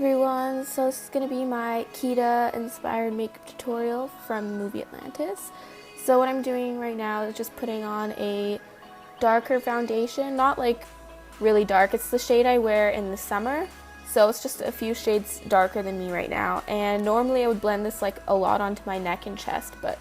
everyone, so this is going to be my Kida inspired makeup tutorial from the movie Atlantis. So what I'm doing right now is just putting on a darker foundation, not like really dark, it's the shade I wear in the summer, so it's just a few shades darker than me right now. And normally I would blend this like a lot onto my neck and chest, but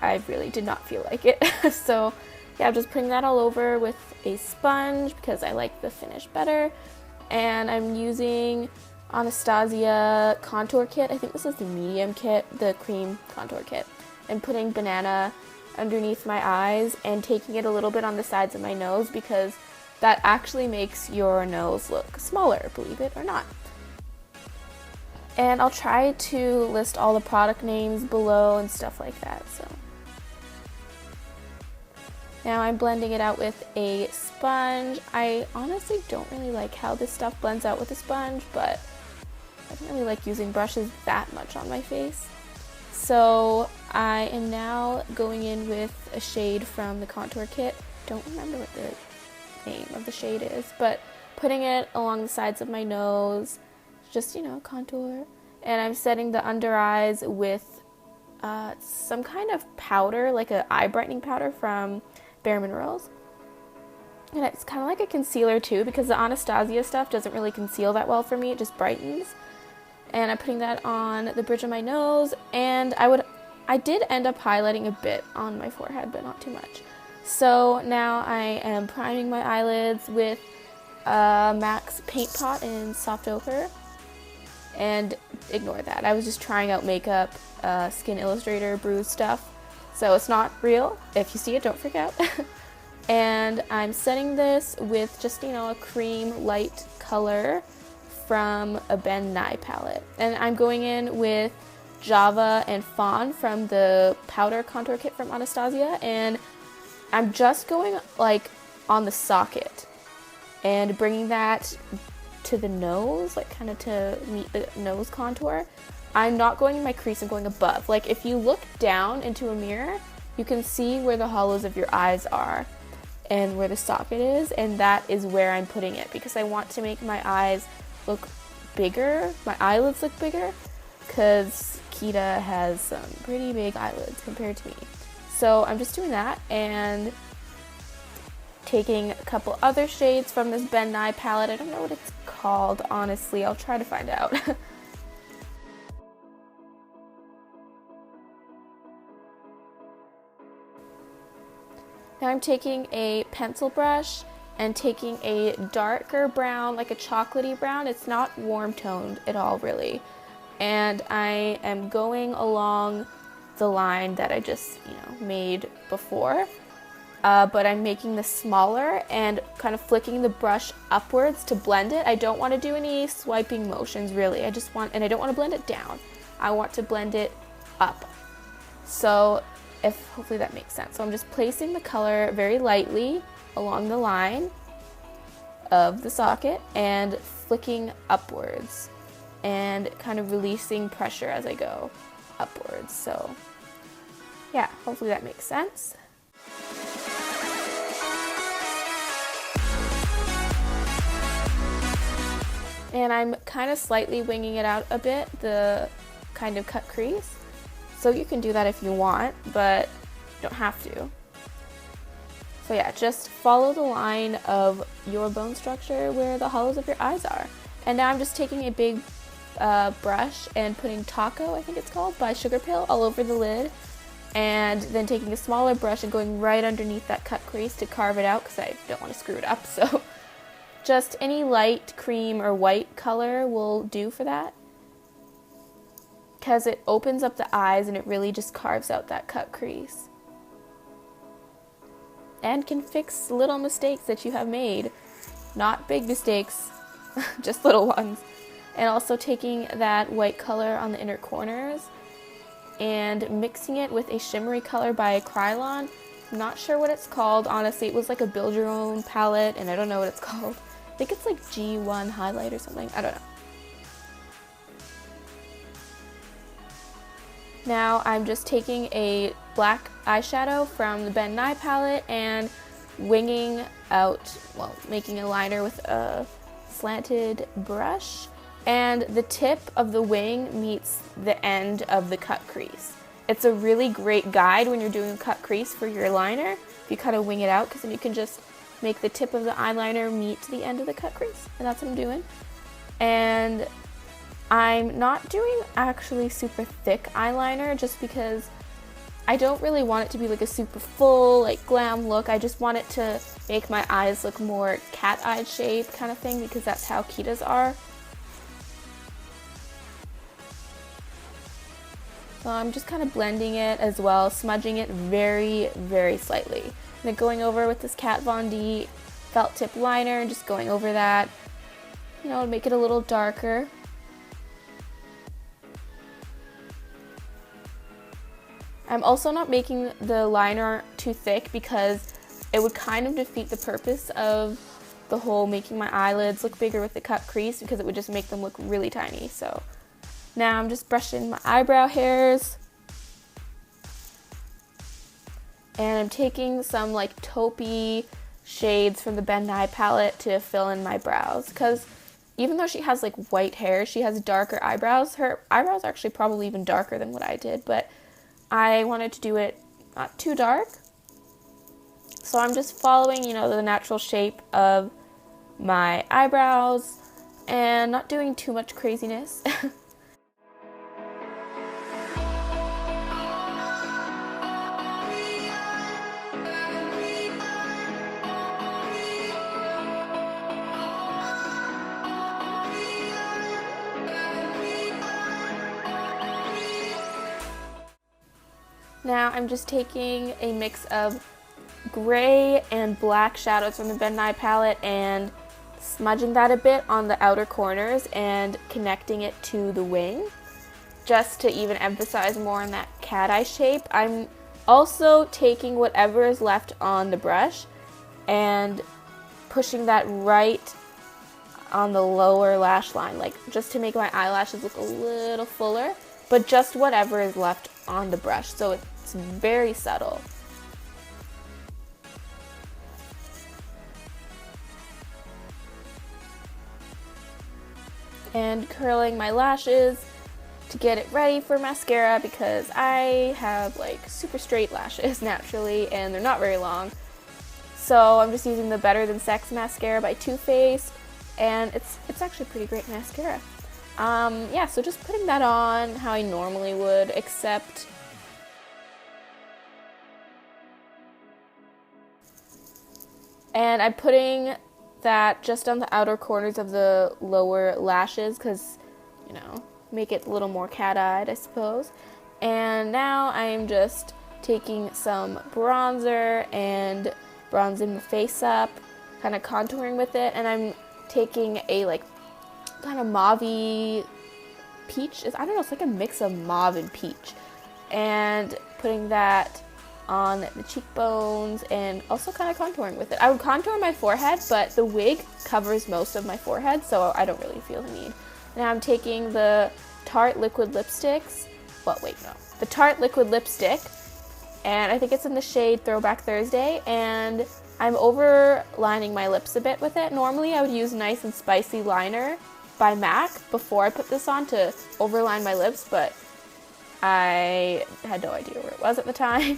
I really did not feel like it. So yeah, I'm just putting that all over with a sponge because I like the finish better. And I'm using Anastasia contour kit. I think this is the medium kit, the cream contour kit. And putting banana underneath my eyes and taking it a little bit on the sides of my nose because that actually makes your nose look smaller, believe it or not. And I'll try to list all the product names below and stuff like that. So now I'm blending it out with a sponge. I honestly don't really like how this stuff blends out with a sponge, but I don't really like using brushes that much on my face. So I am now going in with a shade from the contour kit. Don't remember what the name of the shade is, but putting it along the sides of my nose, just, you know, contour. And I'm setting the under eyes with some kind of powder, like an eye brightening powder from BareMinerals. And it's kind of like a concealer too, because the Anastasia stuff doesn't really conceal that well for me, it just brightens. And I'm putting that on the bridge of my nose, and I did end up highlighting a bit on my forehead, but not too much. So now I am priming my eyelids with MAC's Paint Pot in Soft Ochre. And ignore that, I was just trying out makeup, Skin Illustrator bruise stuff. So it's not real. If you see it, don't freak out. And I'm setting this with just, you know, a cream light color from a Ben Nye palette. And I'm going in with Java and Fawn from the powder contour kit from Anastasia. And I'm just going like on the socket and bringing that to the nose, like kind of to meet the nose contour. I'm not going in my crease, I'm going above. Like if you look down into a mirror, you can see where the hollows of your eyes are and where the socket is, and that is where I'm putting it because I want to make my eyes look bigger, my eyelids look bigger, because Kida has some pretty big eyelids compared to me. So I'm just doing that and taking a couple other shades from this Ben Nye palette. I don't know what it's called, honestly. I'll try to find out. Now I'm taking a pencil brush and taking a darker brown, like a chocolatey brown. It's not warm toned at all, really. And I am going along the line that I just, you know, made before. But I'm making this smaller and kind of flicking the brush upwards to blend it. I don't want to do any swiping motions, really. I just want, and I don't want to blend it down. I want to blend it up. So hopefully that makes sense. So I'm just placing the color very lightly along the line of the socket and flicking upwards and kind of releasing pressure as I go upwards. So yeah, hopefully that makes sense. And I'm kind of slightly winging it out a bit, the kind of cut crease. So you can do that if you want, but you don't have to. So yeah, just follow the line of your bone structure where the hollows of your eyes are. And now I'm just taking a big brush and putting Tako, I think it's called, by SugarPill all over the lid. And then taking a smaller brush and going right underneath that cut crease to carve it out because I don't want to screw it up. So just any light cream or white color will do for that, because it opens up the eyes and it really just carves out that cut crease. And can fix little mistakes that you have made. Not big mistakes, just little ones. And also taking that white color on the inner corners and mixing it with a shimmery color by Kyrolan. I'm not sure what it's called, honestly. It was like a build your own palette and I don't know what it's called. I think it's like G1 highlight or something, I don't know. Now I'm just taking a black eyeshadow from the Ben Nye palette and winging out, well, making a liner with a slanted brush and the tip of the wing meets the end of the cut crease. It's a really great guide when you're doing a cut crease for your liner, if you kind of wing it out, because then you can just make the tip of the eyeliner meet the end of the cut crease, and that's what I'm doing. And I'm not doing actually super thick eyeliner just because I don't really want it to be like a super full, like glam look. I just want it to make my eyes look more cat-eyed shape kind of thing, because that's how Kida's are. So I'm just kind of blending it as well, smudging it very, very slightly. And then going over with this Kat Von D felt tip liner and just going over that, you know, to make it a little darker. I'm also not making the liner too thick because it would kind of defeat the purpose of the whole making my eyelids look bigger with the cut crease, because it would just make them look really tiny. So now I'm just brushing my eyebrow hairs, and I'm taking some like taupey shades from the Ben Nye palette to fill in my brows, because even though she has like white hair, she has darker eyebrows. Her eyebrows are actually probably even darker than what I did, but I wanted to do it not too dark. So I'm just following, you know, the natural shape of my eyebrows and not doing too much craziness. Now I'm just taking a mix of gray and black shadows from the Ben Nye palette and smudging that a bit on the outer corners and connecting it to the wing, just to even emphasize more on that cat eye shape. I'm also taking whatever is left on the brush and pushing that right on the lower lash line, like just to make my eyelashes look a little fuller, but just whatever is left on the brush, so it's very subtle. And curling my lashes to get it ready for mascara, because I have like super straight lashes naturally and they're not very long. So I'm just using the Better Than Sex mascara by Too Faced, and it's actually pretty great mascara. Yeah, so just putting that on how I normally would, except and I'm putting that just on the outer corners of the lower lashes, because, you know, make it a little more cat-eyed, I suppose. And now I'm just taking some bronzer and bronzing the face up, kind of contouring with it, and I'm taking a like kind of mauve-y peach. I don't know, it's like a mix of mauve and peach, and putting that on the cheekbones and also kind of contouring with it. I would contour my forehead, but the wig covers most of my forehead, so I don't really feel the need. Now I'm taking the Tarte liquid lipsticks. Well, wait, no. The Tarte liquid lipstick, and I think it's in the shade Throwback Thursday, and I'm overlining my lips a bit with it. Normally I would use Nice and Spicy liner by MAC before I put this on to overline my lips, but I had no idea where it was at the time.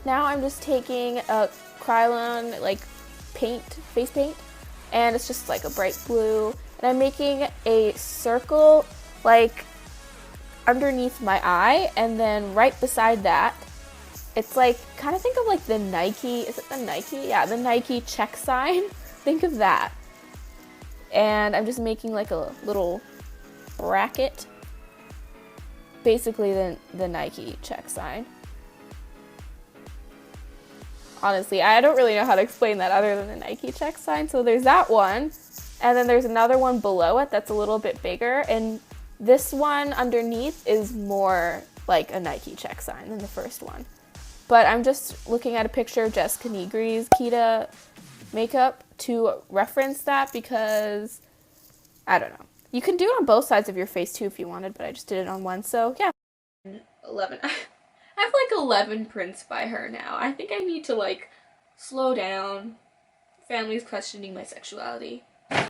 Now I'm just taking a Kyrolan like paint, face paint, and it's just like a bright blue, and I'm making a circle like underneath my eye, and then right beside that, it's like, kind of think of like the Nike, is it the Nike? Yeah, the Nike check sign. Think of that. And I'm just making like a little bracket, basically the Nike check sign. Honestly, I don't really know how to explain that other than the Nike check sign. So there's that one, and then there's another one below it that's a little bit bigger, and this one underneath is more like a Nike check sign than the first one. But I'm just looking at a picture of Jessica Negri's Kida makeup to reference that, because, I don't know. You can do it on both sides of your face too if you wanted, but I just did it on one, so yeah. 11. I have like 11 prints by her now. I think I need to like slow down. Family's questioning my sexuality.